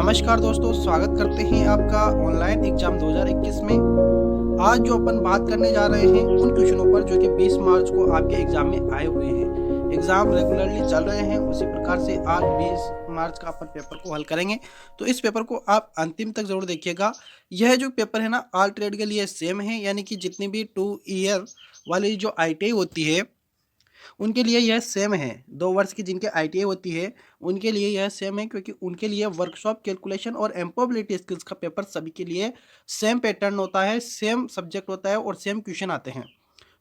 नमस्कार दोस्तों, स्वागत करते हैं आपका ऑनलाइन एग्जाम 2021 में। आज जो अपन बात करने जा रहे हैं उन क्वेश्चनों पर जो कि 20 मार्च को आपके एग्जाम में आए हुए हैं। एग्जाम रेगुलरली चल रहे हैं, उसी प्रकार से आज 20 मार्च का अपन पेपर को हल करेंगे। तो इस पेपर को आप अंतिम तक जरूर देखिएगा। यह जो पेपर है ना, ऑल ट्रेड के लिए सेम है, यानी कि जितनी भी 2 ईयर वाली जो ITI होती है उनके लिए यह सेम है। 2 वर्ष की जिनके ITI होती है उनके लिए यह सेम है, क्योंकि उनके लिए वर्कशॉप कैलकुलेशन और एम्प्लॉयबिलिटी स्किल्स का पेपर सभी के लिए सेम पैटर्न होता है, सेम सब्जेक्ट होता है और सेम क्वेश्चन आते हैं।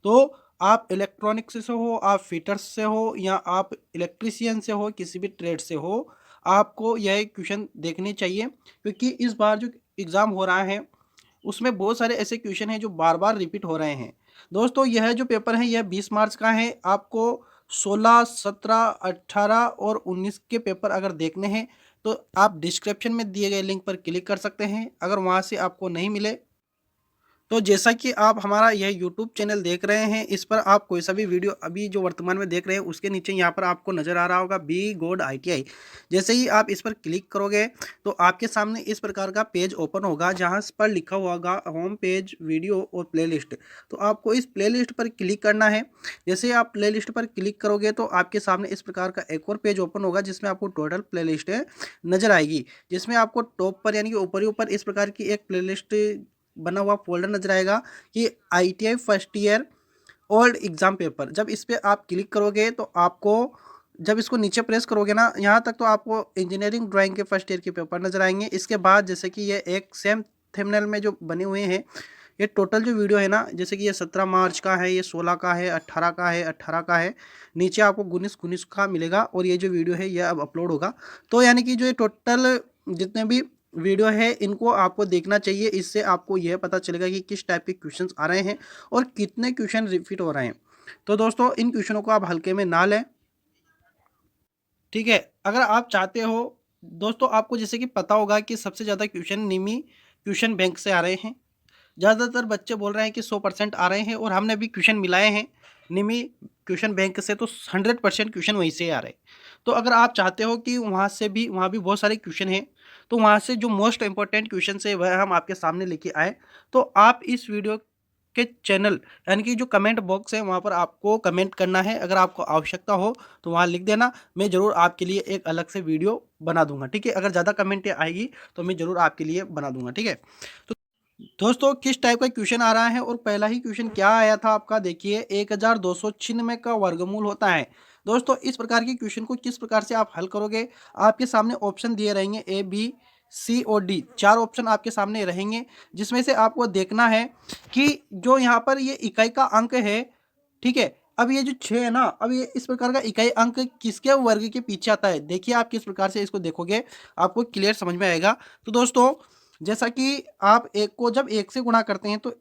तो आप इलेक्ट्रॉनिक्स से हो, आप फिटर्स से हो या आप इलेक्ट्रीशियन से हो, किसी भी ट्रेड से हो, आपको यह क्वेश्चन देखने चाहिए, क्योंकि इस बार जो एग्ज़ाम हो रहा है उसमें बहुत सारे ऐसे क्वेश्चन हैं जो बार बार रिपीट हो रहे हैं। दोस्तों, यह जो पेपर है यह 20 मार्च का है। आपको 16, 17, 18 और 19 के पेपर अगर देखने हैं तो आप डिस्क्रिप्शन में दिए गए लिंक पर क्लिक कर सकते हैं। अगर वहाँ से आपको नहीं मिले तो जैसा कि आप हमारा यह यूट्यूब चैनल देख रहे हैं, इस पर आप कोई सा भी वीडियो अभी जो वर्तमान में देख रहे हैं उसके नीचे यहाँ पर आपको नज़र आ रहा होगा बी गोड ITI। जैसे ही आप इस पर क्लिक करोगे तो आपके सामने इस प्रकार का पेज ओपन होगा, जहाँ पर लिखा हुआ होगा होम पेज, वीडियो और प्लेलिस्ट। तो आपको इस प्लेलिस्ट पर क्लिक करना है। जैसे ही आप प्लेलिस्ट पर क्लिक करोगे तो आपके सामने इस प्रकार का एक और पेज ओपन होगा, जिसमें आपको टोटल प्लेलिस्ट नज़र आएगी, जिसमें आपको टॉप पर यानी कि ऊपर ही ऊपर इस प्रकार की एक प्लेलिस्ट बना हुआ फोल्डर नजर आएगा कि ITI first year old exam paper. जब इस पर आप क्लिक करोगे तो आपको, जब इसको नीचे प्रेस करोगे ना यहाँ तक, तो आपको इंजीनियरिंग ड्राइंग के फर्स्ट ईयर के पेपर नजर आएंगे। इसके बाद जैसे कि ये एक सेम थंबनेल में जो बने हुए हैं, ये टोटल जो वीडियो है ना, जैसे कि ये 17 मार्च का है, ये 16 का है, 18 का है, 18 का है, नीचे आपको 19 का मिलेगा और ये जो वीडियो है ये अब अपलोड होगा। तो यानी कि जो ये टोटल जितने भी वीडियो है इनको आपको देखना चाहिए। इससे आपको यह पता चलेगा कि किस टाइप के क्वेश्चंस आ रहे हैं और कितने क्वेश्चन रिपीट हो रहे हैं। तो दोस्तों, इन क्वेश्चनों को आप हल्के में ना लें, ठीक है। अगर आप चाहते हो दोस्तों, आपको जैसे कि पता होगा कि सबसे ज़्यादा क्वेश्चन निमी क्वेश्चन बैंक से आ रहे हैं। ज़्यादातर बच्चे बोल रहे हैं कि 100% आ रहे हैं, और हमने भी क्वेश्चन मिलाए हैं निमी क्वेश्चन बैंक से, तो 100% क्वेश्चन वहीं से आ रहे हैं। तो अगर आप चाहते हो कि वहाँ भी बहुत सारे क्वेश्चन हैं, तो वहाँ से जो मोस्ट इंपॉर्टेंट क्वेश्चन है वह हम आपके सामने लेके आए, तो आप इस वीडियो के चैनल यानी कि जो कमेंट बॉक्स है वहाँ पर आपको कमेंट करना है। अगर आपको आवश्यकता हो तो वहाँ लिख देना, मैं ज़रूर आपके लिए एक अलग से वीडियो बना दूंगा, ठीक है। अगर ज़्यादा कमेंट आएगी तो मैं ज़रूर आपके लिए बना दूंगा, ठीक है। तो दोस्तों, किस टाइप का क्वेश्चन आ रहा है और पहला ही क्वेश्चन क्या आया था आपका, देखिए 1296 का वर्गमूल होता है। दोस्तों, इस प्रकार के क्वेश्चन को किस प्रकार से आप हल करोगे, आपके सामने ऑप्शन दिए रहेंगे A B C और D, 4 ऑप्शन आपके सामने रहेंगे, जिसमें से आपको देखना है कि जो यहाँ पर ये इकाई का अंक है, ठीक है। अब ये जो 6 है ना, अब ये इस प्रकार का इकाई अंक किसके वर्ग के पीछे आता है, देखिए आप किस प्रकार से इसको देखोगे आपको क्लियर समझ में आएगा। तो दोस्तों, जैसा कि आप एक को जब 1 से गुणा करते हैं तो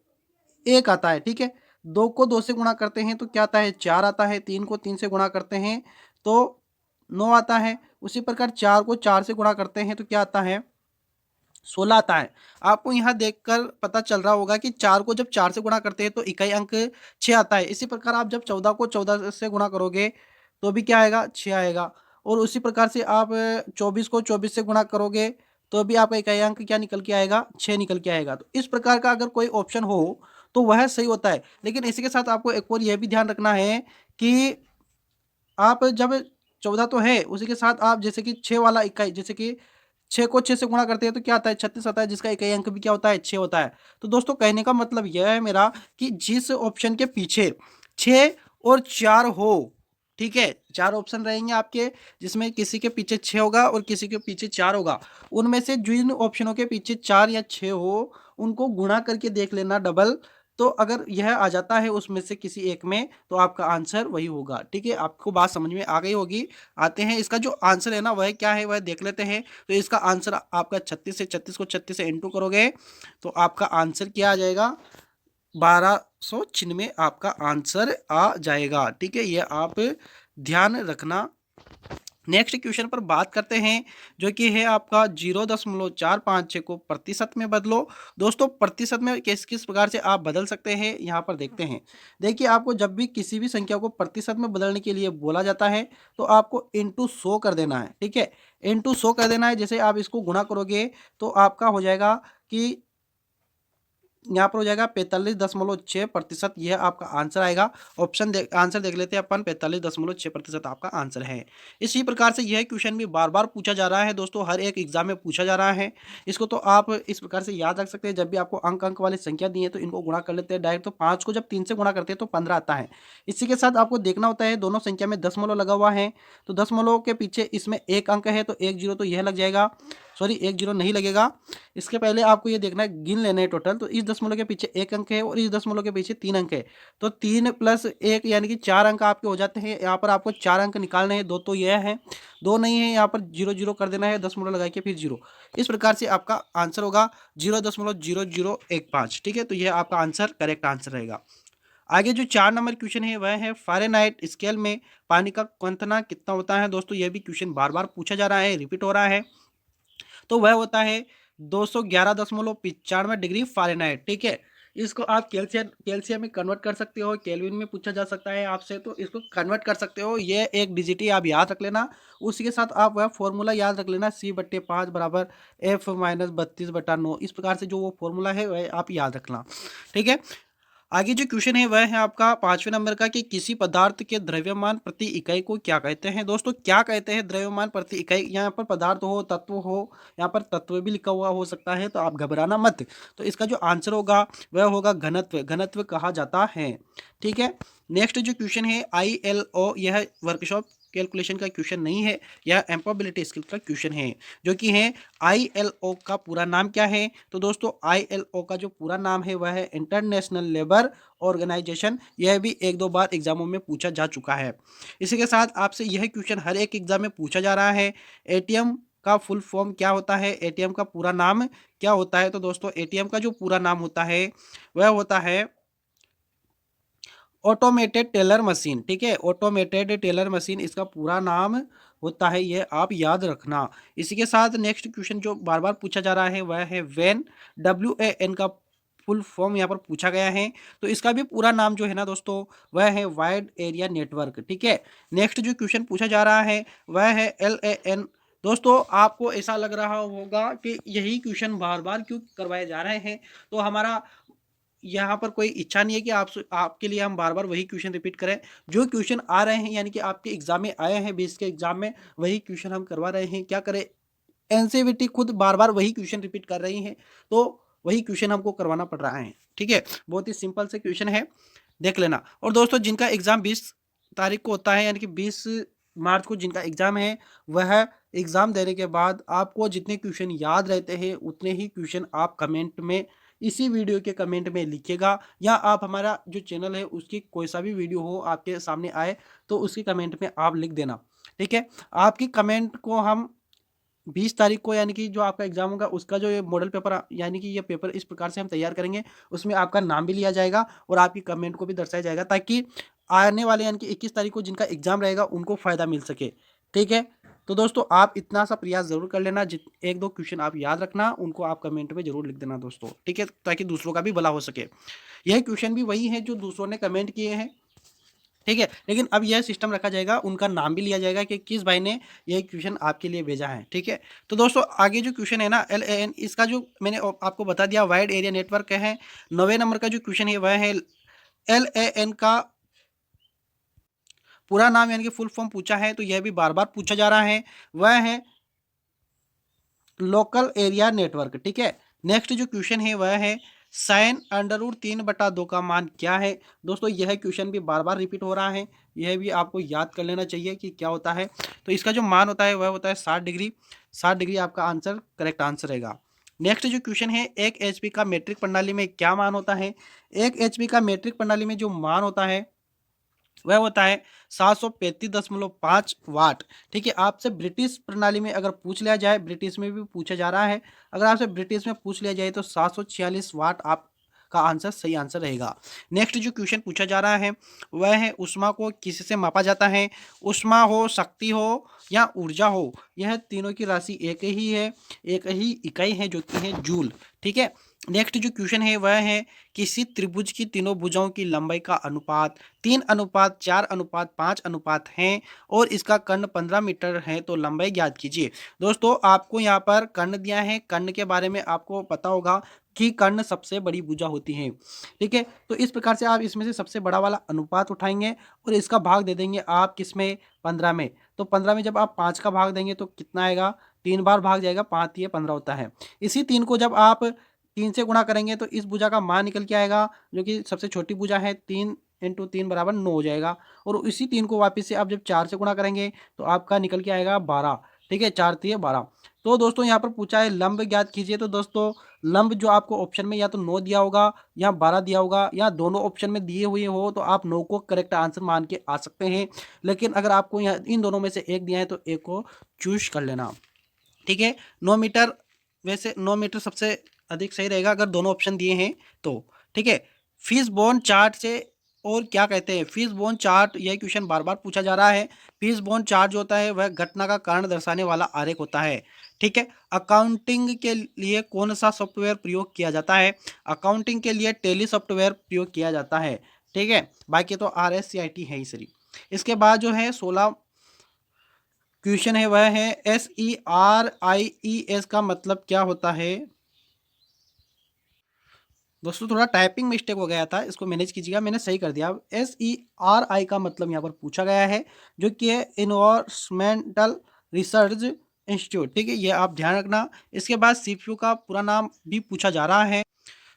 1 आता है, ठीक है। 2 को 2 से गुणा करते हैं तो क्या आता है, 4 आता है। 3 को 3 से गुणा करते हैं तो 9 आता है। उसी प्रकार 4 को 4 से गुणा करते हैं तो क्या आता है, 16 आता है। आपको यहाँ देखकर पता चल रहा होगा कि 4 को जब 4 से गुणा करते हैं तो इकाई अंक 6 आता है। इसी प्रकार आप जब 14 को 14 से गुणा करोगे तो भी क्या आएगा, 6 आएगा। और उसी प्रकार से आप 24 को 24 से गुणा करोगे तो भी आपका इकाई अंक क्या निकल के आएगा, 6 निकल के आएगा। तो इस प्रकार का अगर कोई ऑप्शन हो तो वह सही होता है। लेकिन इसी के साथ आपको एक और यह भी ध्यान रखना है कि आप जब 14 तो है, उसी के साथ आप जैसे कि 6 वाला इकाई, जैसे कि 6 को 6 से गुणा करते हैं तो क्या आता है, 36 आता है, जिसका इकाई अंक भी क्या होता है, 6 होता है। तो दोस्तों, कहने का मतलब यह है मेरा कि जिस ऑप्शन के पीछे 6 और 4 हो, ठीक है, 4 ऑप्शन रहेंगे आपके, जिसमें किसी के पीछे 6 होगा और किसी के पीछे 4 होगा। उनमें से जिन ऑप्शनों के पीछे 4 या 6 हो उनको गुणा करके देख लेना डबल। तो अगर यह आ जाता है उसमें से किसी एक में तो आपका आंसर वही होगा, ठीक है। आपको बात समझ में आ गई होगी। आते हैं इसका जो आंसर है ना वह क्या है, वह देख लेते हैं। तो इसका आंसर आपका 36 से 36 को 36 से इंटू करोगे तो आपका आंसर क्या आ जाएगा, 1296 आपका आंसर आ जाएगा, ठीक है। ये आप ध्यान रखना। नेक्स्ट क्वेश्चन पर बात करते हैं, जो कि है आपका 0.456 को प्रतिशत में बदलो। दोस्तों, प्रतिशत में किस किस प्रकार से आप बदल सकते हैं यहाँ पर देखते हैं। देखिए, आपको जब भी किसी भी संख्या को प्रतिशत में बदलने के लिए बोला जाता है तो आपको इंटू 100 कर देना है, ठीक है। इनटू 100 कर देना है। जैसे आप इसको गुणा करोगे तो आपका हो जाएगा कि यहाँ पर हो जाएगा 45.6%। यह आपका आंसर आएगा। आंसर देख लेते हैं अपन। 45.6% आपका आंसर है। इसी प्रकार से यह क्वेश्चन भी बार बार पूछा जा रहा है दोस्तों, हर एक एग्जाम में पूछा जा रहा है। इसको तो आप इस प्रकार से याद रख सकते हैं, जब भी आपको अंक वाली संख्या दी है तो इनको गुणा कर लेते हैं डायरेक्ट। तो 5 को जब 3 से गुणा करते हैं तो 15 आता है। इसी के साथ आपको देखना होता है दोनों संख्या में दशमलव लगा हुआ है, तो दशमलव के पीछे इसमें एक अंक है तो एक जीरो तो यह लग जाएगा। सॉरी, एक जीरो नहीं लगेगा। इसके पहले आपको ये देखना है, गिन लेने हैं टोटल। तो इस दशमलव के पीछे एक अंक है और इस दशमलव के पीछे 3 अंक है, तो 3 प्लस 1 यानी कि 4 अंक आपके हो जाते हैं। यहाँ पर आपको 4 अंक निकालने हैं, दो तो यह है, दो नहीं है, यहाँ पर 0 0 कर देना है, दशमलव लगा के फिर 0। इस प्रकार से आपका आंसर होगा 0.0015। ठीक है, तो यह आपका आंसर करेक्ट आंसर रहेगा। आगे जो 4 नंबर क्वेश्चन है वह है फ़ारेनहाइट स्केल में पानी का क्वथना कितना होता है। दोस्तों यह भी क्वेश्चन बार बार पूछा जा रहा है, रिपीट हो रहा है। तो वह होता है 211.95 डिग्री फ़ारेनहाइट। ठीक है, इसको आप केल्सियम में कन्वर्ट कर सकते हो, केल्विन में पूछा जा सकता है आपसे, तो इसको कन्वर्ट कर सकते हो। ये एक डिजिट ही आप याद रख लेना। उसी के साथ आप वह फॉर्मूला याद रख लेना, C/5 बराबर F-32/9। इस प्रकार से जो वो फॉर्मूला है वह आप याद रखना। ठीक है, आगे जो क्वेश्चन है वह है आपका 5वें नंबर का कि किसी पदार्थ के द्रव्यमान प्रति इकाई को क्या कहते हैं। दोस्तों क्या कहते हैं द्रव्यमान प्रति इकाई। यहाँ पर पदार्थ हो, तत्व हो, यहाँ पर तत्व भी लिखा हुआ हो सकता है, तो आप घबराना मत। तो इसका जो आंसर होगा वह होगा घनत्व। घनत्व कहा जाता है। ठीक है, नेक्स्ट जो क्वेश्चन है ILO, यह वर्कशॉप कैलकुलेशन का क्वेश्चन नहीं है, यह एम्पॉबिलिटी स्किल का क्वेश्चन है, जो कि है ILO का पूरा नाम क्या है। तो दोस्तों ILO का जो पूरा नाम है वह है इंटरनेशनल लेबर ऑर्गेनाइजेशन। यह भी एक दो बार एग्जामों में पूछा जा चुका है। इसी के साथ आपसे यह क्वेश्चन हर एक एग्जाम में पूछा जा रहा है, ATM का फुल फॉर्म क्या होता है, ATM का पूरा नाम क्या होता है। तो दोस्तों ATM का जो पूरा नाम होता है वह होता है ऑटोमेटेड टेलर मशीन। ठीक है, ऑटोमेटेड टेलर मशीन इसका पूरा नाम होता है, ये आप याद रखना। इसी के साथ नेक्स्ट क्वेश्चन जो बार बार पूछा जा रहा है वह है वैन, WAN का फुल फॉर्म यहाँ पर पूछा गया है। तो इसका भी पूरा नाम जो है ना दोस्तों वह है वाइड एरिया नेटवर्क। ठीक है, नेक्स्ट जो क्वेश्चन पूछा जा रहा है वह है LAN। दोस्तों आपको ऐसा लग रहा होगा कि यही क्वेश्चन बार बार क्यों करवाए जा रहे हैं, तो हमारा यहाँ पर कोई इच्छा नहीं है कि आपके लिए हम बार बार वही क्वेश्चन रिपीट करें। जो क्वेश्चन आ रहे हैं यानी कि आपके एग्जाम में आए हैं, 20 के एग्जाम में, वही क्वेश्चन हम करवा रहे हैं। क्या करें, एनसीईआरटी खुद बार बार वही क्वेश्चन रिपीट कर रही है, तो वही क्वेश्चन हमको करवाना पड़ रहा है। ठीक है, बहुत ही सिंपल से क्वेश्चन है, देख लेना। और दोस्तों जिनका एग्जाम 20 तारीख को होता है, यानी कि 20 मार्च को जिनका एग्जाम है, वह एग्जाम देने के बाद आपको जितने क्वेश्चन याद रहते हैं उतने ही क्वेश्चन आप कमेंट में, इसी वीडियो के कमेंट में लिखिएगा, या आप हमारा जो चैनल है उसकी कोई सा भी वीडियो हो आपके सामने आए तो उसकी कमेंट में आप लिख देना। ठीक है, आपकी कमेंट को हम 20 तारीख को, यानी कि जो आपका एग्जाम होगा उसका जो ये मॉडल पेपर, यानी कि ये पेपर इस प्रकार से हम तैयार करेंगे, उसमें आपका नाम भी लिया जाएगा और आपकी कमेंट को भी दर्शाया जाएगा, ताकि आने वाले यानी कि 21 तारीख को जिनका एग्जाम रहेगा उनको फ़ायदा मिल सके। ठीक है, तो दोस्तों आप इतना सा प्रयास ज़रूर कर लेना, एक दो क्वेश्चन आप याद रखना, उनको आप कमेंट में ज़रूर लिख देना दोस्तों। ठीक है, ताकि दूसरों का भी भला हो सके। यह क्वेश्चन भी वही है जो दूसरों ने कमेंट किए हैं। ठीक है, लेकिन अब यह सिस्टम रखा जाएगा, उनका नाम भी लिया जाएगा कि किस भाई ने यह क्वेश्चन आपके लिए भेजा है। ठीक है, तो दोस्तों आगे जो क्वेश्चन है ना LAN, इसका जो मैंने आपको बता दिया वाइड एरिया नेटवर्क है। 9वें नंबर का जो क्वेश्चन है वह है LAN का पूरा नाम यानी कि फुल फॉर्म पूछा है, तो यह भी बार बार पूछा जा रहा है, वह है लोकल एरिया नेटवर्क। ठीक है, नेक्स्ट जो क्वेश्चन है वह है साइन √3/2 का मान क्या है। दोस्तों यह क्वेश्चन भी बार बार रिपीट हो रहा है, यह भी आपको याद कर लेना चाहिए कि क्या होता है। तो इसका जो मान होता है वह होता है 60 डिग्री। 60 डिग्री आपका आंसर करेक्ट आंसर रहेगा। नेक्स्ट जो क्वेश्चन है 1 HP का मीट्रिक प्रणाली में क्या मान होता है। 1 HP का मीट्रिक प्रणाली में जो मान होता है वह होता है 735.5 वाट। ठीक है, आपसे ब्रिटिश प्रणाली में अगर पूछ लिया जाए, ब्रिटिश में भी पूछा जा रहा है, अगर आपसे ब्रिटिश में पूछ लिया जाए तो 746 वाट आपका आंसर सही आंसर रहेगा। नेक्स्ट जो क्वेश्चन पूछा जा रहा है वह है ऊष्मा को किससे मापा जाता है। ऊष्मा हो, शक्ति हो या ऊर्जा हो, यह तीनों की राशि एक ही है, एक ही इकाई है जो कि है जूल। ठीक है, नेक्स्ट जो क्वेश्चन है वह है किसी त्रिभुज की तीनों भुजाओं की लंबाई का अनुपात 3:4:5 है और इसका कर्ण 15 मीटर है, तो लंबाई ज्ञात कीजिए। दोस्तों आपको यहाँ पर कर्ण दिया है, कर्ण के बारे में आपको पता होगा कि कर्ण सबसे बड़ी भुजा होती है। ठीक है, तो इस प्रकार से आप इसमें से सबसे बड़ा वाला अनुपात उठाएंगे और इसका भाग दे देंगे आप किसमें, 15 में। तो 15 में जब आप 5 का भाग देंगे तो कितना आएगा, 3 बार भाग जाएगा, 5 ये 15 होता है। इसी 3 को जब आप 3 से गुणा करेंगे तो इस भुजा का मान निकल के आएगा, जो कि सबसे छोटी भुजा है, 3 × 3 = 9 हो जाएगा। और इसी 3 को वापस से आप जब 4 से गुणा करेंगे तो आपका निकल के आएगा 12। ठीक है, 4×3 = 12। तो दोस्तों यहाँ पर पूछा है लंब ज्ञात कीजिए। तो दोस्तों लंब जो आपको ऑप्शन में या तो 9 दिया होगा या 12 दिया होगा, या दोनों ऑप्शन में दिए हुए हो तो आप 9 को करेक्ट आंसर मान के आ सकते हैं। लेकिन अगर आपको यहाँ इन दोनों में से एक दिया है तो एक को चूज कर लेना। ठीक है, 9 मीटर, वैसे 9 मीटर सबसे अधिक सही रहेगा अगर दोनों ऑप्शन दिए हैं तो। ठीक है, फीस बोन चार्ट से और क्या कहते हैं, फीस बोन चार्ट, यह क्वेश्चन बार बार पूछा जा रहा है। फीस बोन चार्ट जो होता है वह घटना का कारण दर्शाने वाला आरेख होता है। ठीक है, अकाउंटिंग के लिए कौन सा सॉफ्टवेयर प्रयोग किया जाता है, अकाउंटिंग के लिए टैली सॉफ्टवेयर प्रयोग किया जाता है। ठीक है, बाकी तो RSCIT है ही सही। इसके बाद जो है 16 क्वेश्चन है वह है SERIES का मतलब क्या होता है। दोस्तों थोड़ा टाइपिंग मिस्टेक हो गया था, इसको मैनेज कीजिएगा, मैंने सही कर दिया। SERI का मतलब यहाँ पर पूछा गया है, जो कि है इन्वायरमेंटल रिसर्च इंस्टीट्यूट। ठीक है, ये आप ध्यान रखना। इसके बाद CPU का पूरा नाम भी पूछा जा रहा है,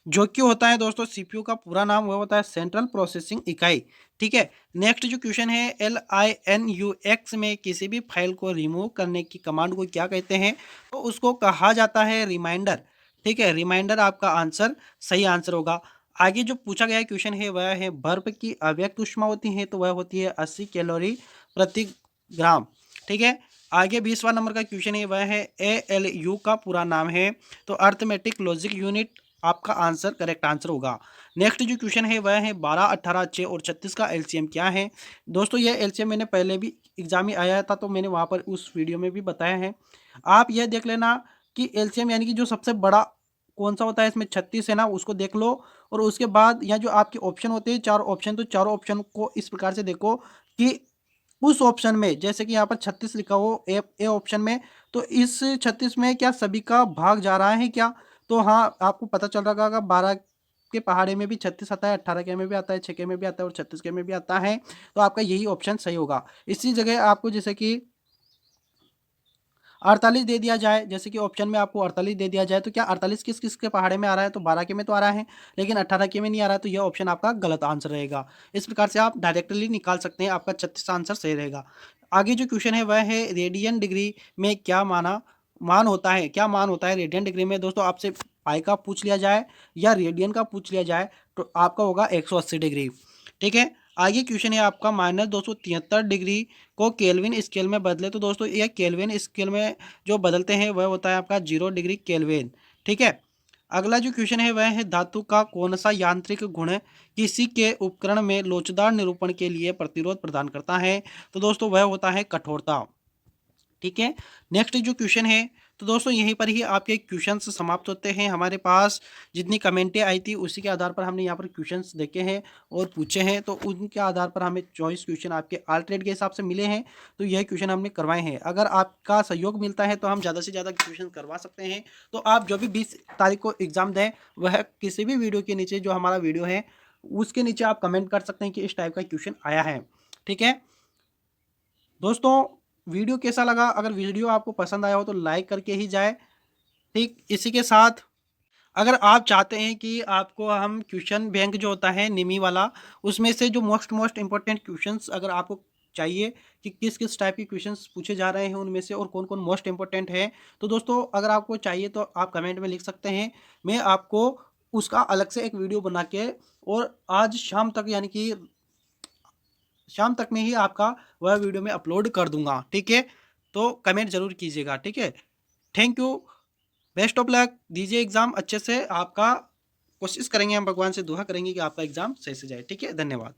जो कि होता है दोस्तों CPU का पूरा नाम वह होता है सेंट्रल प्रोसेसिंग इकाई। ठीक है, नेक्स्ट जो क्वेश्चन है LINUX में किसी भी फाइल को रिमूव करने की कमांड को क्या कहते हैं, तो उसको कहा जाता है रिमाइंडर। ठीक है, रिमाइंडर आपका आंसर सही आंसर होगा। आगे जो पूछा गया क्वेश्चन है वह है बर्फ की अव्यक्त ऊष्मा होती है, तो वह होती है 80 कैलोरी प्रति ग्राम। ठीक है, आगे 20वां नंबर का क्वेश्चन है वह है ALU का पूरा नाम है, तो अर्थमेटिक लॉजिक यूनिट आपका आंसर करेक्ट आंसर होगा। नेक्स्ट जो क्वेश्चन है वह है 12, 18, 6 और 36 का LCM क्या है। दोस्तों ये LCM मैंने पहले भी एग्जाम में आया था, तो मैंने वहाँ पर उस वीडियो में भी बताया है। आप यह देख लेना कि LCM यानी कि जो सबसे बड़ा कौन सा होता है, इसमें 36 है ना, उसको देख लो। और उसके बाद यहाँ जो आपके ऑप्शन होते हैं 4 ऑप्शन, तो चारों ऑप्शन को इस प्रकार से देखो कि उस ऑप्शन में, जैसे कि यहाँ पर 36 लिखा हो ए ऑप्शन में, तो इस 36 में क्या सभी का भाग जा रहा है क्या। तो हाँ, आपको पता चल रहा होगा 12 के पहाड़े में भी 36 आता है, 18 के में भी आता है, 6 के में भी आता है और 36 के में भी आता है। तो आपका यही ऑप्शन सही होगा। इसी जगह आपको जैसे कि 48 दे दिया जाए, जैसे कि ऑप्शन में आपको 48 दे दिया जाए, तो क्या 48 किस किस के पहाड़े में आ रहा है, तो 12 के में तो आ रहा है, लेकिन 18 के में नहीं आ रहा है, तो यह ऑप्शन आपका गलत आंसर रहेगा। इस प्रकार से आप डायरेक्टली निकाल सकते हैं, आपका 36 आंसर सही रहेगा। आगे जो क्वेश्चन है वह है रेडियन डिग्री में क्या मान होता है, क्या मान होता है रेडियन डिग्री में। दोस्तों आपसे पाई का पूछ लिया जाए या रेडियन का पूछ लिया जाए तो आपका होगा 180 डिग्री। ठीक है, आगे क्वेश्चन है आपका -273 डिग्री को केल्विन स्केल में बदले। तो दोस्तों ये केल्विन स्केल में जो बदलते हैं वह होता है आपका 0 डिग्री केल्विन। ठीक है, अगला जो क्वेश्चन है वह है धातु का कौन सा यांत्रिक गुण किसी के उपकरण में लोचदार निरूपण के लिए प्रतिरोध प्रदान करता है। तो दोस्तों वह होता है कठोरता। ठीक है, नेक्स्ट जो क्वेश्चन है, तो दोस्तों यहीं पर ही आपके क्वेश्चंस समाप्त होते हैं। हमारे पास जितनी कमेंटें आई थी उसी के आधार पर हमने यहाँ पर क्वेश्चंस देखे हैं और पूछे हैं, तो उनके आधार पर हमें 24 क्वेश्चन आपके आल्टरेट के हिसाब से मिले हैं, तो यह क्वेश्चन हमने करवाए हैं। अगर आपका सहयोग मिलता है तो हम ज़्यादा से ज़्यादा क्वेश्चन करवा सकते हैं। तो आप जो भी 20 तारीख को एग्ज़ाम दें, वह किसी भी वीडियो के नीचे, जो हमारा वीडियो है उसके नीचे आप कमेंट कर सकते हैं कि इस टाइप का क्वेश्चन आया है। ठीक है दोस्तों, वीडियो कैसा लगा, अगर वीडियो आपको पसंद आया हो तो लाइक करके ही जाए। ठीक, इसी के साथ अगर आप चाहते हैं कि आपको हम क्वेश्चन बैंक जो होता है निमी वाला, उसमें से जो मोस्ट इंपॉर्टेंट क्वेश्चंस अगर आपको चाहिए कि किस किस टाइप के क्वेश्चंस पूछे जा रहे हैं उनमें से और कौन कौन मोस्ट इंपॉर्टेंट है, तो दोस्तों अगर आपको चाहिए तो आप कमेंट में लिख सकते हैं। मैं आपको उसका अलग से एक वीडियो बना के और आज शाम तक, यानी कि शाम तक में ही आपका वह वीडियो में अपलोड कर दूंगा। ठीक है, तो कमेंट जरूर कीजिएगा। ठीक है, thank you, best of luck, दीजिए एग्जाम अच्छे से। आपका कोशिश करेंगे, हम भगवान से दुआ करेंगे कि आपका एग्जाम सही से जाए। ठीक है, धन्यवाद।